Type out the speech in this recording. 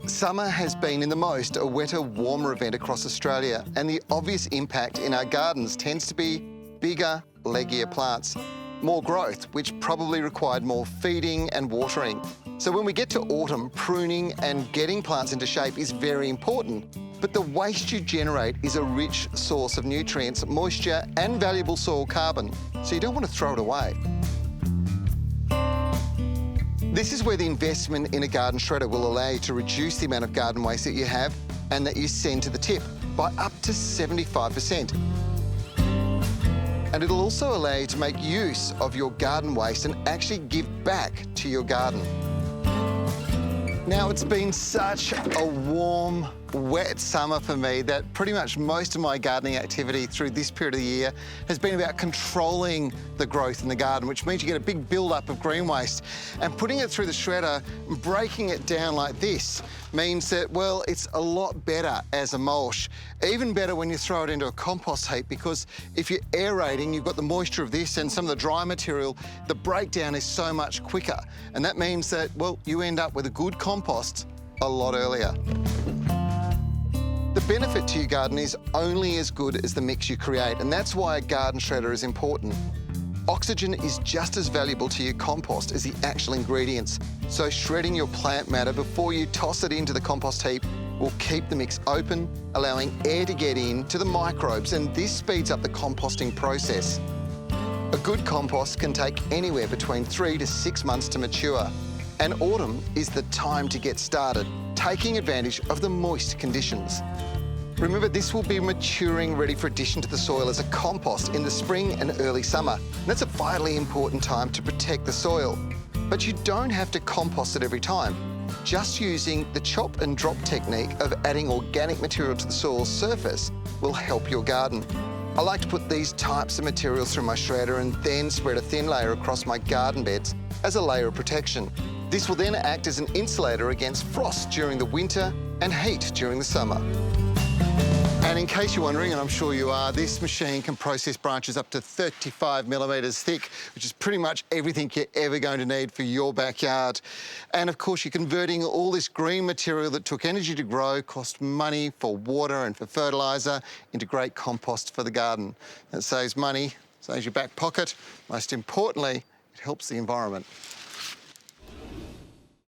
Summer has been, in the most, a wetter, warmer event across Australia, and the obvious impact in our gardens tends to be bigger, leggier plants. More growth, which probably required more feeding and watering. So when we get to autumn, pruning and getting plants into shape is very important. But the waste you generate is a rich source of nutrients, moisture and valuable soil carbon, so you don't want to throw it away. This is where the investment in a garden shredder will allow you to reduce the amount of garden waste that you have and that you send to the tip by up to 75%. And it'll also allow you to make use of your garden waste and actually give back to your garden. Now, it's been such a warm, wet summer for me that pretty much most of my gardening activity through this period of the year has been about controlling the growth in the garden, which means you get a big build-up of green waste. And putting it through the shredder, breaking it down like this, means that, well, it's a lot better as a mulch. Even better when you throw it into a compost heap, because if you're aerating, you've got the moisture of this and some of the dry material, the breakdown is so much quicker. And that means that, well, you end up with a good compost a lot earlier. The benefit to your garden is only as good as the mix you create, and that's why a garden shredder is important. Oxygen is just as valuable to your compost as the actual ingredients, so shredding your plant matter before you toss it into the compost heap will keep the mix open, allowing air to get in to the microbes, and this speeds up the composting process. A good compost can take anywhere between 3 to 6 months to mature, and autumn is the time to get started, taking advantage of the moist conditions. Remember, this will be maturing, ready for addition to the soil as a compost in the spring and early summer. And that's a vitally important time to protect the soil. But you don't have to compost it every time. Just using the chop and drop technique of adding organic material to the soil surface will help your garden. I like to put these types of materials through my shredder and then spread a thin layer across my garden beds as a layer of protection. This will then act as an insulator against frost during the winter and heat during the summer. And in case you're wondering, and I'm sure you are, this machine can process branches up to 35 millimetres thick, which is pretty much everything you're ever going to need for your backyard. And of course, you're converting all this green material that took energy to grow, cost money for water and for fertiliser, into great compost for the garden. That saves money, saves your back pocket. Most importantly, it helps the environment.